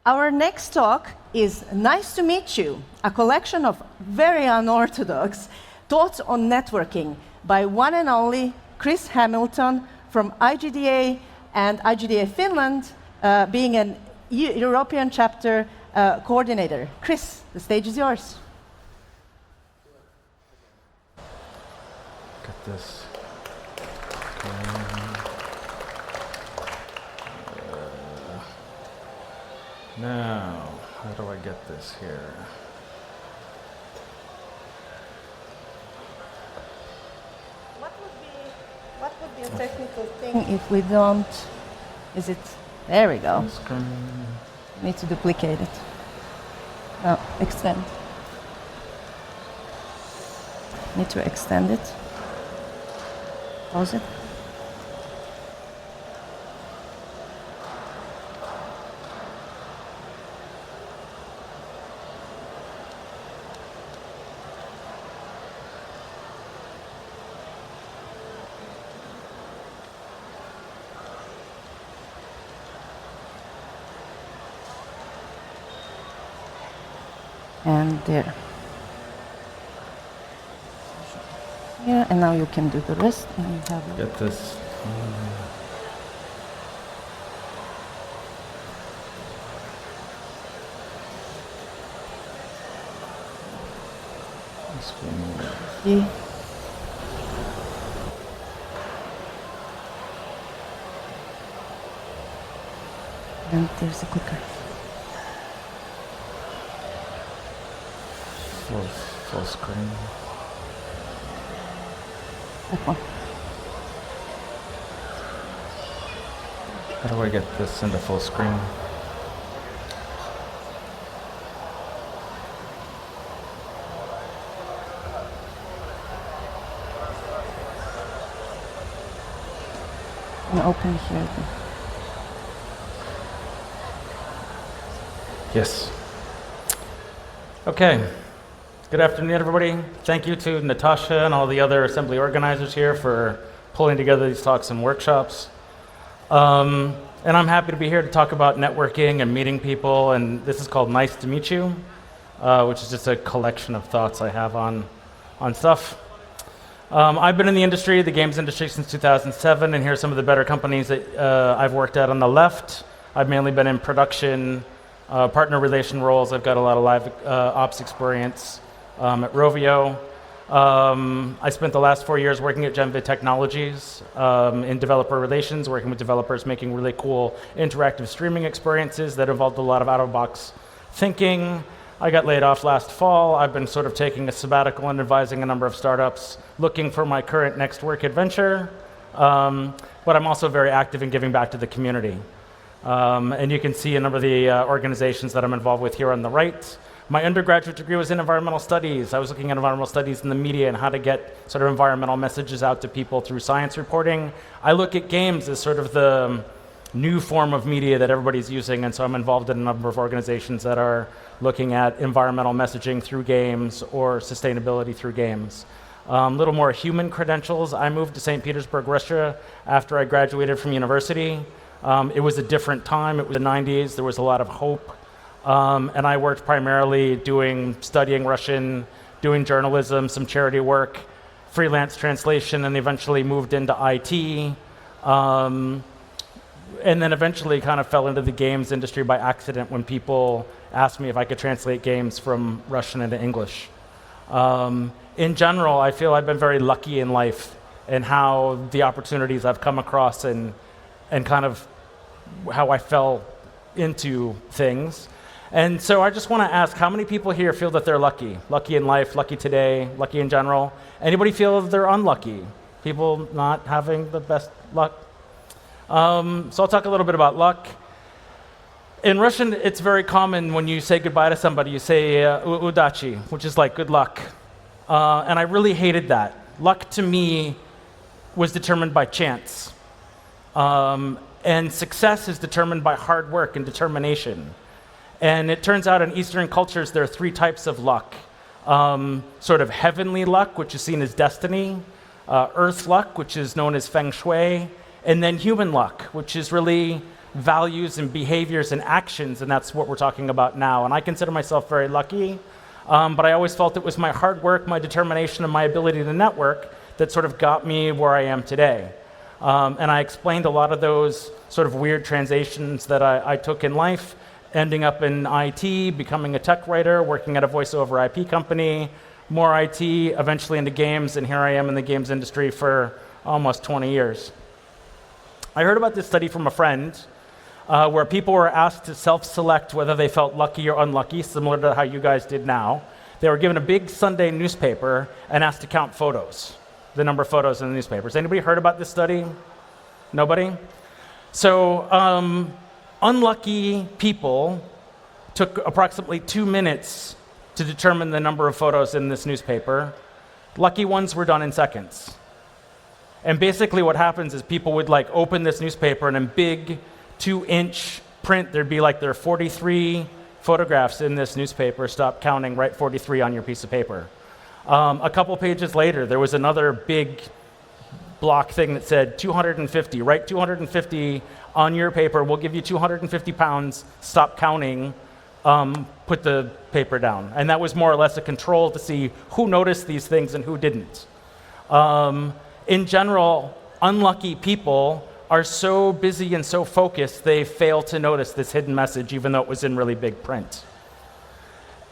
Our next talk is Nice to Meet You, a collection of very unorthodox thoughts on networking by one and only Chris Hamilton from IGDA and IGDA Finland, being an European chapter coordinator. Chris, the stage is yours. Get this. Now, how do I get this here? What would be a technical thing if we don't? Is it? There we go. Need to duplicate it. No, extend. Need to extend it. Pause it. And there. Yeah, and now you can do the rest. And you have Get this. See? And there's a clicker. Full screen. That one. How do I get this into full screen? And open here. Yes. Okay. Good afternoon, everybody. Thank you to Natasha and all the other assembly organizers here for pulling together these talks and workshops. And I'm happy to be here to talk about networking and meeting people, and this is called Nice to Meet You, which is just a collection of thoughts I have on stuff. I've been in the industry, the games industry, since 2007, and here's some of the better companies that I've worked at on the left. I've mainly been in production, partner relation roles. I've got a lot of live ops experience. At Rovio. I spent the last 4 years working at Genvid Technologies in developer relations, working with developers, making really cool interactive streaming experiences that involved a lot of out-of-box thinking. I got laid off last fall. I've been sort of taking a sabbatical and advising a number of startups, looking for my current next work adventure. But I'm also very active in giving back to the community. And you can see a number of the organizations that I'm involved with here on the right. My undergraduate degree was in environmental studies. I was looking at environmental studies in the media and how to get sort of environmental messages out to people through science reporting. I look at games as sort of the new form of media that everybody's using, and so I'm involved in a number of organizations that are looking at environmental messaging through games or sustainability through games. Little more human credentials. I moved to St. Petersburg, Russia after I graduated from university. It was a different time. It was the 90s. There was a lot of hope. And I worked primarily studying Russian, doing journalism, some charity work, freelance translation, and eventually moved into IT. And then eventually kind of fell into the games industry by accident when people asked me if I could translate games from Russian into English. In general, I feel I've been very lucky in life in how the opportunities I've come across and kind of how I fell into things. And so I just want to ask, how many people here feel that they're lucky? Lucky in life, lucky today, lucky in general? Anybody feel that they're unlucky? People not having the best luck? So I'll talk a little bit about luck. In Russian, it's very common when you say goodbye to somebody, you say udachi, which is like good luck. And I really hated that. Luck to me was determined by chance. And success is determined by hard work and determination. And it turns out in Eastern cultures, there are three types of luck. Sort of heavenly luck, which is seen as destiny, earth luck, which is known as feng shui, and then human luck, which is really values and behaviors and actions, and that's what we're talking about now. And I consider myself very lucky, but I always felt it was my hard work, my determination, and my ability to network that sort of got me where I am today. And I explained a lot of those sort of weird transitions that I took in life, ending up in IT, becoming a tech writer, working at a voice over IP company, more IT, eventually into games, and here I am in the games industry for almost 20 years. I heard about this study from a friend where people were asked to self-select whether they felt lucky or unlucky, similar to how you guys did now. They were given a big Sunday newspaper and asked to count photos, the number of photos in the newspapers. Anybody heard about this study? Nobody? So unlucky people took approximately 2 minutes to determine the number of photos in this newspaper. Lucky ones were done in seconds. And basically what happens is people would like open this newspaper and in big 2-inch print, there'd be like there are 43 photographs in this newspaper. Stop counting, write 43 on your piece of paper. A couple pages later, there was another big block thing that said 250. Write 250 on your paper. We'll give you 250 pounds. Stop counting. Put the paper down. And that was more or less a control to see who noticed these things and who didn't. In general, unlucky people are so busy and so focused, they fail to notice this hidden message, even though it was in really big print.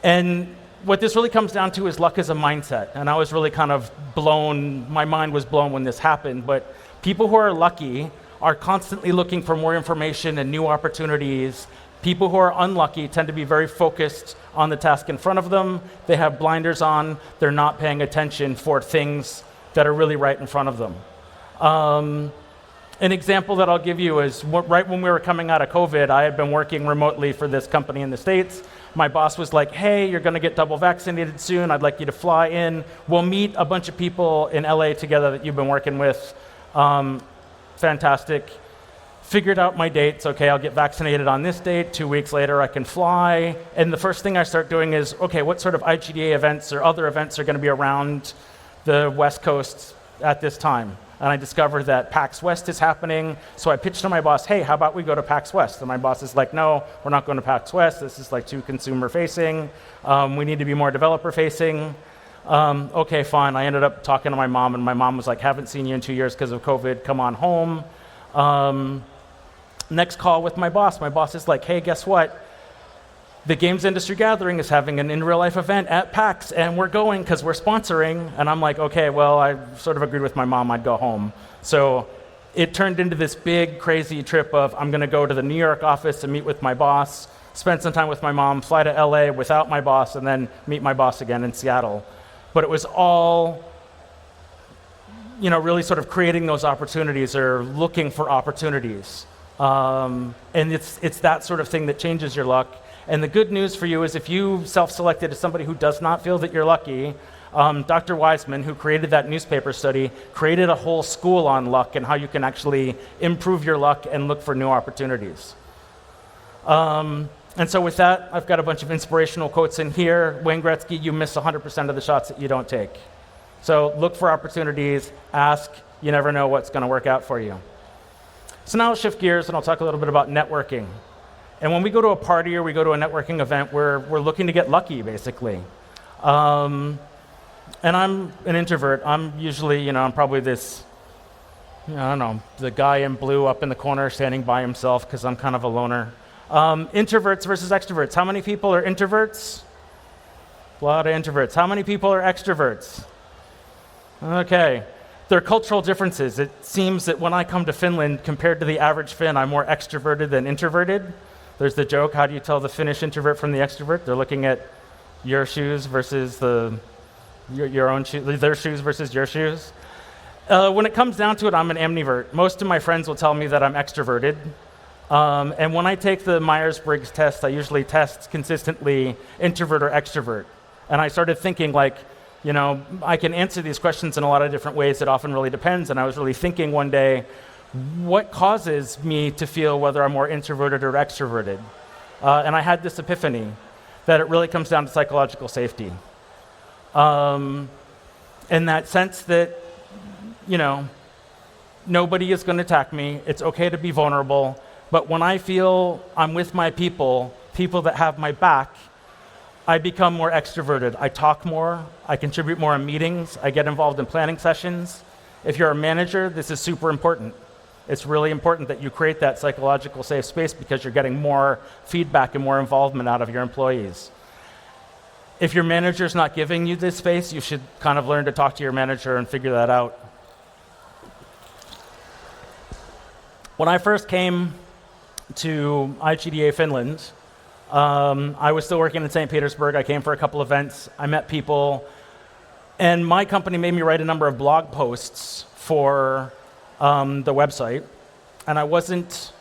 And what this really comes down to is luck as a mindset. And I was really kind of blown, my mind was blown when this happened. But people who are lucky are constantly looking for more information and new opportunities. People who are unlucky tend to be very focused on the task in front of them. They have blinders on. They're not paying attention for things that are really right in front of them. An example that I'll give you is right when we were coming out of COVID, I had been working remotely for this company in the States. My boss was like, hey, you're going to get double vaccinated soon. I'd like you to fly in. We'll meet a bunch of people in LA together that you've been working with. Fantastic. Figured out my dates. Okay, I'll get vaccinated on this date. 2 weeks later, I can fly. And the first thing I start doing is, okay, what sort of IGDA events or other events are going to be around the West Coast at this time? And I discovered that PAX West is happening. So I pitched to my boss, hey, how about we go to PAX West? And my boss is like, no, we're not going to PAX West. This is like too consumer facing. We need to be more developer facing. Okay, fine. I ended up talking to my mom, and my mom was like, haven't seen you in 2 years because of COVID. Come on home. Next call with my boss. My boss is like, hey, guess what? The Games Industry Gathering is having an in-real-life event at PAX, and we're going because we're sponsoring. And I'm like, okay, well, I sort of agreed with my mom I'd go home. So it turned into this big, crazy trip of I'm going to go to the New York office to meet with my boss, spend some time with my mom, fly to LA without my boss, and then meet my boss again in Seattle. But it was all, really sort of creating those opportunities or looking for opportunities. And it's that sort of thing that changes your luck. And the good news for you is if you self-selected as somebody who does not feel that you're lucky, Dr. Wiseman, who created that newspaper study, created a whole school on luck and how you can actually improve your luck and look for new opportunities. And so with that, I've got a bunch of inspirational quotes in here. Wayne Gretzky, you miss 100% of the shots that you don't take. So look for opportunities, ask, you never know what's going to work out for you. So now I'll shift gears and I'll talk a little bit about networking. And when we go to a party or we go to a networking event, we're looking to get lucky, basically. And I'm an introvert. I'm usually, I'm probably this, the guy in blue up in the corner standing by himself because I'm kind of a loner. Introverts versus extroverts. How many people are introverts? A lot of introverts. How many people are extroverts? Okay. There are cultural differences. It seems that when I come to Finland, compared to the average Finn, I'm more extroverted than introverted. There's the joke, how do you tell the Finnish introvert from the extrovert? They're looking at your shoes versus your own shoes, their shoes versus your shoes. When it comes down to it, I'm an ambivert. Most of my friends will tell me that I'm extroverted. And when I take the Myers-Briggs test, I usually test consistently introvert or extrovert. And I started thinking I can answer these questions in a lot of different ways. It often really depends. And I was really thinking one day, what causes me to feel whether I'm more introverted or extroverted? And I had this epiphany that it really comes down to psychological safety. In that sense that, nobody is going to attack me. It's okay to be vulnerable. But when I feel I'm with my people, people that have my back, I become more extroverted. I talk more, I contribute more in meetings, I get involved in planning sessions. If you're a manager, this is super important. It's really important that you create that psychological safe space because you're getting more feedback and more involvement out of your employees. If your manager's not giving you this space, you should kind of learn to talk to your manager and figure that out. When I first came to IGDA Finland, I was still working in St. Petersburg. I came for a couple events. I met people. And my company made me write a number of blog posts for the website. And I wasn't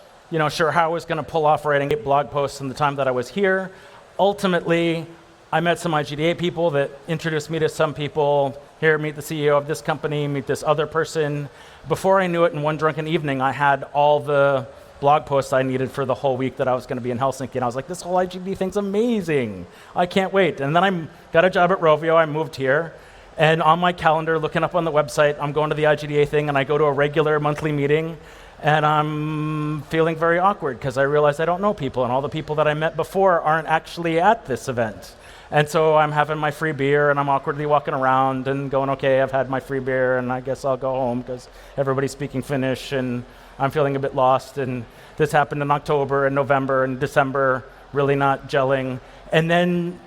sure how I was going to pull off writing 8 blog posts in the time that I was here. Ultimately, I met some IGDA people that introduced me to some people. Here, meet the CEO of this company, meet this other person. Before I knew it, in one drunken evening, I had all the blog posts I needed for the whole week that I was going to be in Helsinki. And I was like, this whole IGDA thing's amazing. I can't wait. And then I got a job at Rovio. I moved here. And on my calendar, looking up on the website, I'm going to the IGDA thing, and I go to a regular monthly meeting. And I'm feeling very awkward because I realize I don't know people. And all the people that I met before aren't actually at this event. And so I'm having my free beer, and I'm awkwardly walking around and going, okay, I've had my free beer, and I guess I'll go home because everybody's speaking Finnish, and I'm feeling a bit lost. And this happened in October and November and December, really not gelling. And then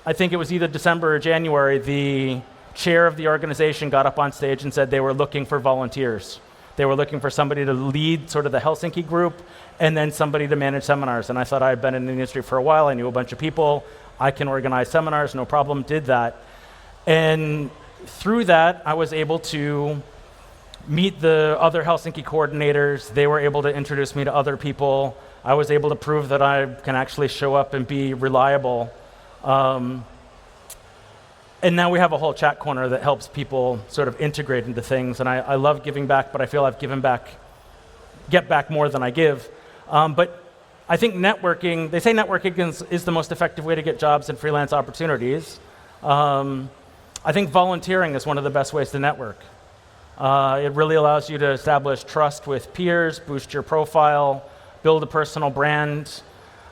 I think it was either December or January, the chair of the organization got up on stage and said they were looking for volunteers. They were looking for somebody to lead sort of the Helsinki group and then somebody to manage seminars. And I thought I had been in the industry for a while. I knew a bunch of people. I can organize seminars, no problem, did that. And through that, I was able to meet the other Helsinki coordinators. They were able to introduce me to other people. I was able to prove that I can actually show up and be reliable. And now we have a whole chat corner that helps people sort of integrate into things. And I love giving back, but I feel I've get back more than I give. But I think networking, they say networking is the most effective way to get jobs and freelance opportunities. I think volunteering is one of the best ways to network. It really allows you to establish trust with peers, boost your profile, build a personal brand.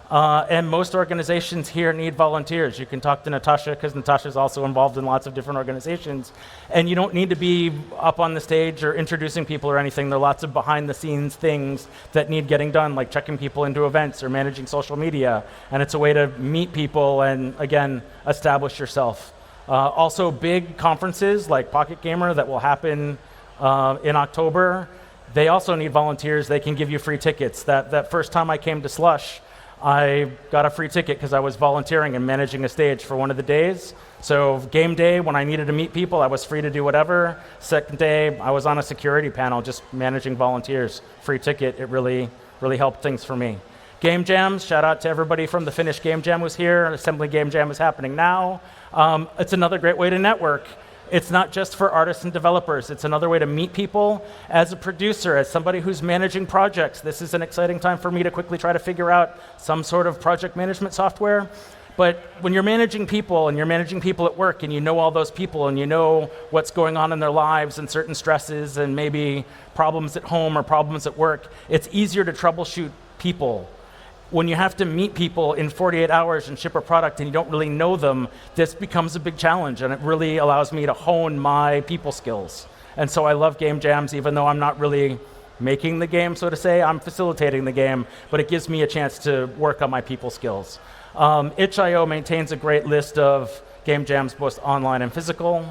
And most organizations here need volunteers. You can talk to Natasha, because Natasha's also involved in lots of different organizations. And you don't need to be up on the stage or introducing people or anything. There are lots of behind-the-scenes things that need getting done, like checking people into events or managing social media. And it's a way to meet people and, again, establish yourself. Also, big conferences like Pocket Gamer that will happen in October, they also need volunteers. They can give you free tickets. That first time I came to Slush, I got a free ticket because I was volunteering and managing a stage for one of the days. So game day, when I needed to meet people, I was free to do whatever. Second day, I was on a security panel just managing volunteers. Free ticket, it really helped things for me. Game jams, shout out to everybody from the Finnish Game Jam who's here. Assembly Game Jam is happening now. It's another great way to network. It's not just for artists and developers. It's another way to meet people. As a producer, as somebody who's managing projects, this is an exciting time for me to quickly try to figure out some sort of project management software. But when you're managing people and you're managing people at work and you know all those people and you know what's going on in their lives and certain stresses and maybe problems at home or problems at work, it's easier to troubleshoot people. When you have to meet people in 48 hours and ship a product and you don't really know them, this becomes a big challenge, and it really allows me to hone my people skills. And so I love game jams, even though I'm not really making the game, so to say. I'm facilitating the game, but it gives me a chance to work on my people skills. itch.io maintains a great list of game jams, both online and physical.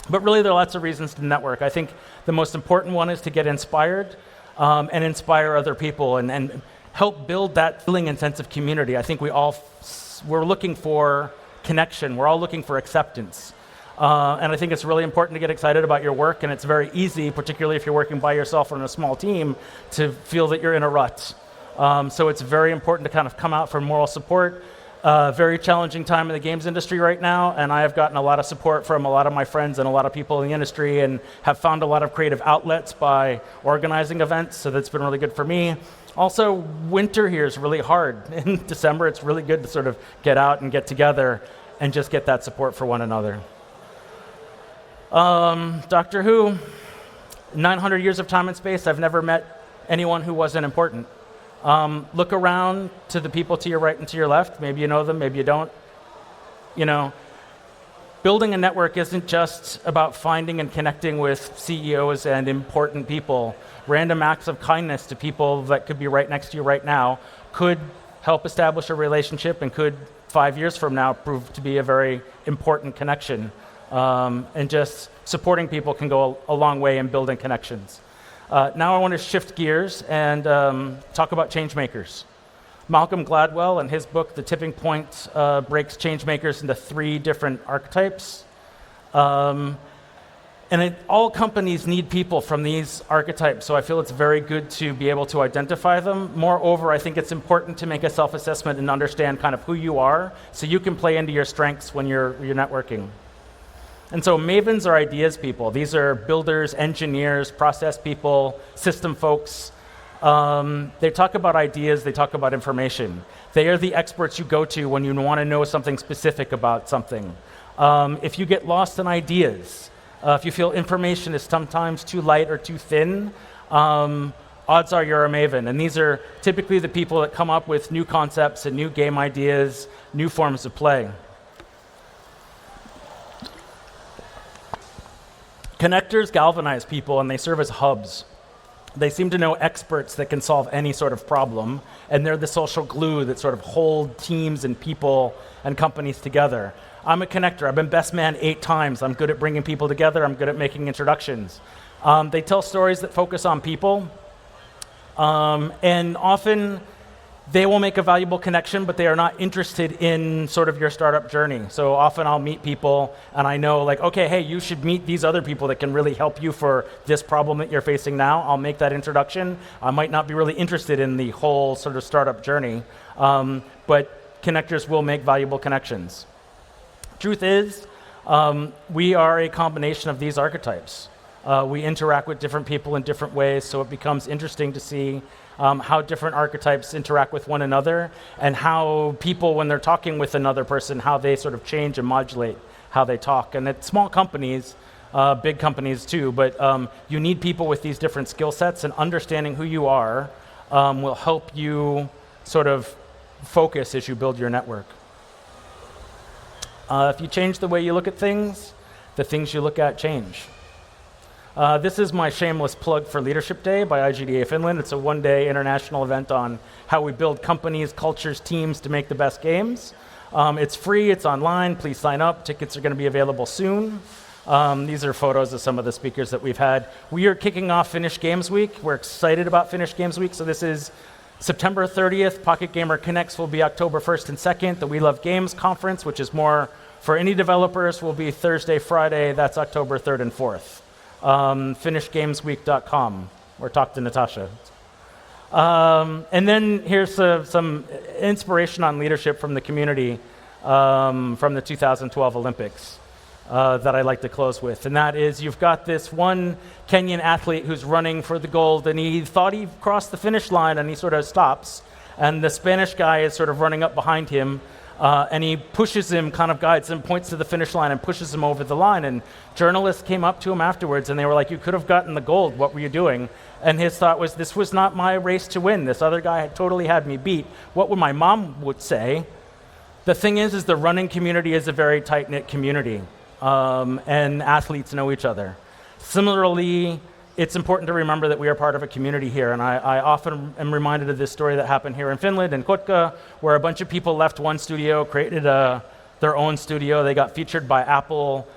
But really, there are lots of reasons to network. I think the most important one is to get inspired and inspire other people and help build that feeling and sense of community. I think we're looking for connection. We're all looking for acceptance. And I think it's really important to get excited about your work, and it's very easy, particularly if you're working by yourself or in a small team, to feel that you're in a rut. So it's very important to kind of come out for moral support. Very challenging time in the games industry right now, and I have gotten a lot of support from a lot of my friends and a lot of people in the industry, and have found a lot of creative outlets by organizing events, so that's been really good for me. Also, winter here is really hard. In December, it's really good to sort of get out and get together and just get that support for one another. Doctor Who, 900 years of time and space, I've never met anyone who wasn't important. Look around to the people to your right and to your left. Maybe you know them, maybe you don't. You know, building a network isn't just about finding and connecting with CEOs and important people. Random acts of kindness to people that could be right next to you right now could help establish a relationship and could 5 years from now prove to be a very important connection. And just supporting people can go a long way in building connections. Now I want to shift gears and talk about change makers. Malcolm Gladwell, in his book, The Tipping Point, breaks change makers into 3 different archetypes. All companies need people from these archetypes, so I feel it's very good to be able to identify them. Moreover, I think it's important to make a self-assessment and understand kind of who you are, so you can play into your strengths when you're networking. And so mavens are ideas people. These are builders, engineers, process people, system folks. They talk about ideas, they talk about information. They are the experts you go to when you want to know something specific about something. If you get lost in ideas, if you feel information is sometimes too light or too thin, odds are you're a maven. And these are typically the people that come up with new concepts and new game ideas, new forms of play. Connectors galvanize people and they serve as hubs. They seem to know experts that can solve any sort of problem, and they're the social glue that sort of hold teams and people and companies together. I'm a connector. I've been best man 8 times. I'm good at bringing people together. I'm good at making introductions. They tell stories that focus on people, and often they will make a valuable connection, but they are not interested in sort of your startup journey. So often I'll meet people and I know like, okay, hey, you should meet these other people that can really help you for this problem that you're facing now. I'll make that introduction. I might not be really interested in the whole sort of startup journey, but connectors will make valuable connections. Truth is, we are a combination of these archetypes. We interact with different people in different ways, so it becomes interesting to see how different archetypes interact with one another, and how people, when they're talking with another person, how they sort of change and modulate how they talk. And at small companies, big companies too, but you need people with these different skill sets, and understanding who you are will help you sort of focus as you build your network. If you change the way you look at things, the things you look at change. This is my shameless plug for Leadership Day by IGDA Finland. It's a one-day international event on how we build companies, cultures, teams to make the best games. It's free, it's online, please sign up. Tickets are going to be available soon. These are photos of some of the speakers that we've had. We are kicking off Finnish Games Week. We're excited about Finnish Games Week. So this is September 30th. Pocket Gamer Connects will be October 1st and 2nd. The We Love Games Conference, which is more for indie developers, will be Thursday, Friday. That's October 3rd and 4th. finishgamesweek.com, or talk to Natasha. And then here's some inspiration on leadership from the community from the 2012 Olympics that I'd like to close with. And that is, you've got this one Kenyan athlete who's running for the gold, and he thought he crossed the finish line, and he sort of stops. And the Spanish guy is sort of running up behind him, and he pushes him, kind of guides him, points to the finish line and pushes him over the line. And journalists came up to him afterwards and they were like, you could have gotten the gold, what were you doing? And his thought was, this was not my race to win. This other guy had totally had me beat. What would my mom would say? The thing is the running community is a very tight-knit community, and athletes know each other. Similarly, it's important to remember that we are part of a community here, and I often am reminded of this story that happened here in Finland, in Kotka, where a bunch of people left one studio, created their own studio. They got featured by Apple.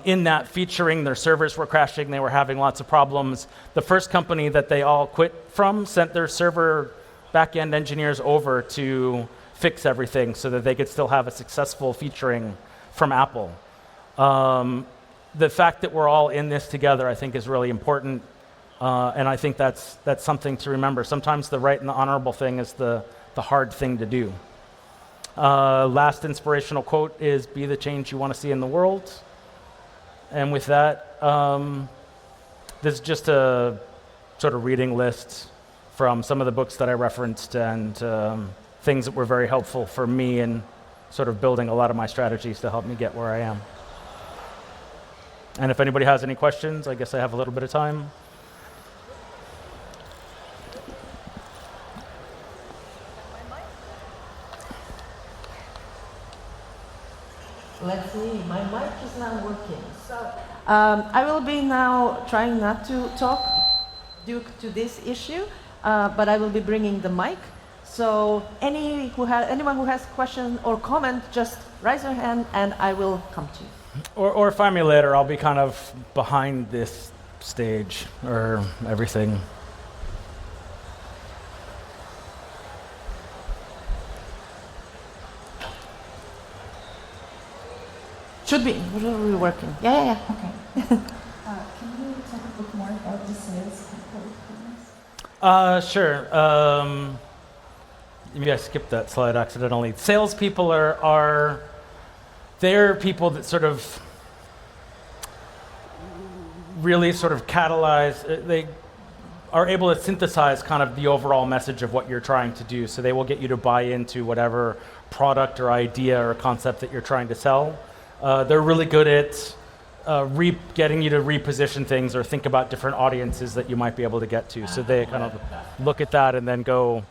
In that featuring, their servers were crashing. They were having lots of problems. The first company that they all quit from sent their server back-end engineers over to fix everything so that they could still have a successful featuring from Apple. The fact that we're all in this together, I think, is really important, and I think that's something to remember. Sometimes the right and the honorable thing is the hard thing to do. Last inspirational quote is, be the change you want to see in the world. And with that, this is just a sort of reading list from some of the books that I referenced, and things that were very helpful for me in sort of building a lot of my strategies to help me get where I am. And if anybody has any questions, I guess I have a little bit of time. Let's see, my mic is now working. So I will be now trying not to talk due to this issue, but I will be bringing the mic. So anyone who has question or comment, just raise your hand and I will come to you. Or find me later. I'll be kind of behind this stage or everything. Should be working. Yeah. Okay. Can you talk a bit more about the sales people? Sure. Maybe I skipped that slide accidentally. Salespeople are they're people that sort of really sort of catalyze. They are able to synthesize kind of the overall message of what you're trying to do. So they will get you to buy into whatever product or idea or concept that you're trying to sell. They're really good at getting you to reposition things or think about different audiences that you might be able to get to. So they kind of look at that and then go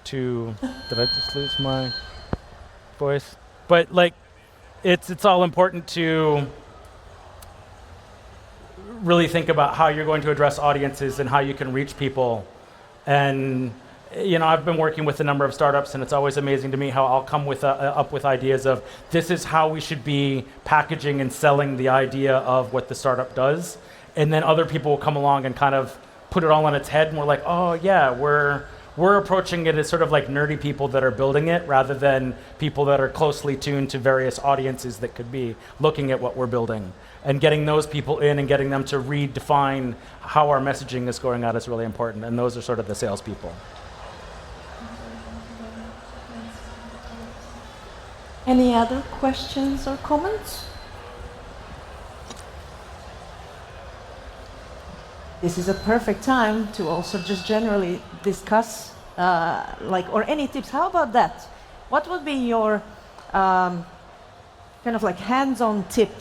to, did I just lose my voice? But like, it's all important to really think about how you're going to address audiences and how you can reach people. And I've been working with a number of startups, and it's always amazing to me how I'll come up with ideas of this is how we should be packaging and selling the idea of what the startup does, and then other people will come along and kind of put it all on its head, and we're like, oh yeah, we're approaching it as sort of like nerdy people that are building it rather than people that are closely tuned to various audiences that could be looking at what we're building. And getting those people in and getting them to redefine how our messaging is going out is really important, and those are sort of the salespeople. Any other questions or comments? This is a perfect time to also just generally discuss, or any tips. How about that? What would be your kind of like hands-on tip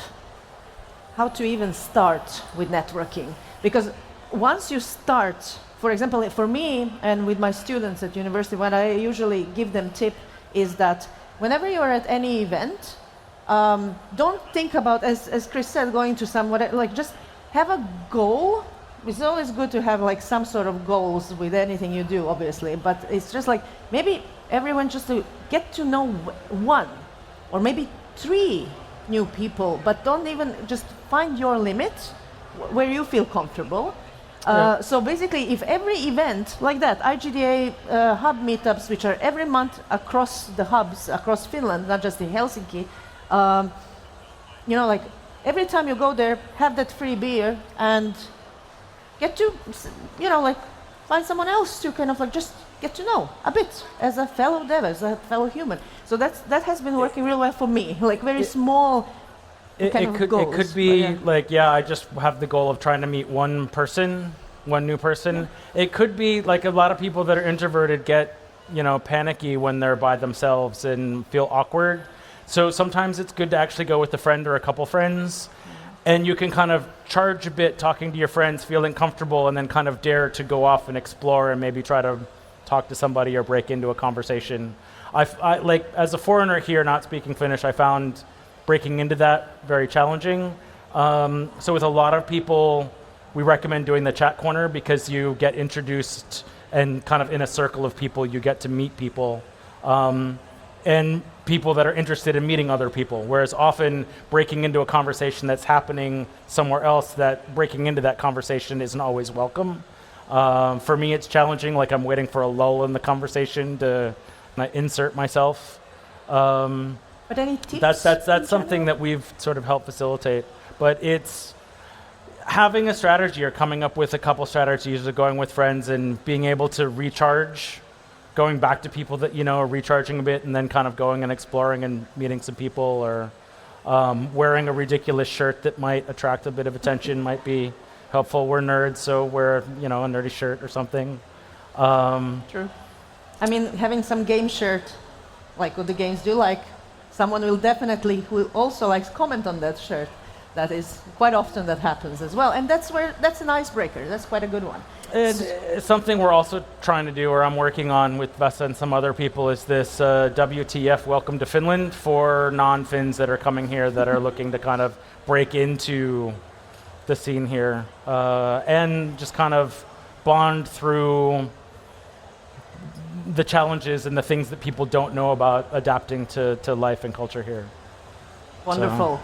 how to even start with networking? Because once you start, for example, for me and with my students at university, what I usually give them tip is that whenever you're at any event, don't think about, as Chris said, going to somewhere, like just have a goal. It's always good to have like some sort of goals with anything you do, obviously, but it's just like maybe everyone just to get to know one or maybe 3 new people, but don't even just find your limit where you feel comfortable. So basically, if every event like that, IGDA hub meetups, which are every month across the hubs, across Finland, not just in Helsinki, like every time you go there, have that free beer and get to, like find someone else to kind of like just get to know a bit as a fellow dev, as a fellow human. So that has been working real well for me, like very small kind of goals. It could be I just have the goal of trying to meet one new person. Yeah. It could be like a lot of people that are introverted get, panicky when they're by themselves and feel awkward. So sometimes it's good to actually go with a friend or a couple friends, and you can kind of charge a bit talking to your friends, feeling comfortable, and then kind of dare to go off and explore and maybe try to talk to somebody or break into a conversation. I like as a foreigner here, not speaking Finnish, I found breaking into that very challenging. So with a lot of people, we recommend doing the chat corner because you get introduced and kind of in a circle of people, you get to meet people and people that are interested in meeting other people. Whereas often breaking into a conversation that's happening somewhere else, that breaking into that conversation isn't always welcome. For me, it's challenging, like I'm waiting for a lull in the conversation to insert myself. But any tips? That's something that we've sort of helped facilitate. But it's having a strategy or coming up with a couple strategies or going with friends and being able to recharge, going back to people that are recharging a bit and then kind of going and exploring and meeting some people, or wearing a ridiculous shirt that might attract a bit of attention might be helpful. We're nerds, so wear a nerdy shirt or something. True. I mean, having some game shirt, like what the games do, like someone will definitely who also likes comment on that shirt. That is quite often that happens as well. And that's an icebreaker. That's quite a good one. And something we're also trying to do, or I'm working on with Vesa and some other people, is this WTF Welcome to Finland for non-Finns that are coming here that are looking to kind of break into the scene here and just kind of bond through the challenges and the things that people don't know about adapting to life and culture here. Wonderful. So.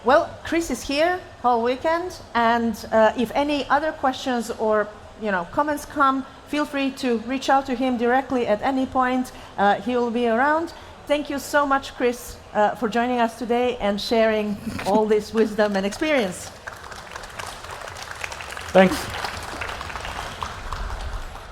Well, Chris is here whole weekend, and if any other questions or comments come, feel free to reach out to him directly at any point. He will be around. Thank you so much, Chris, for joining us today and sharing all this wisdom and experience. Thanks.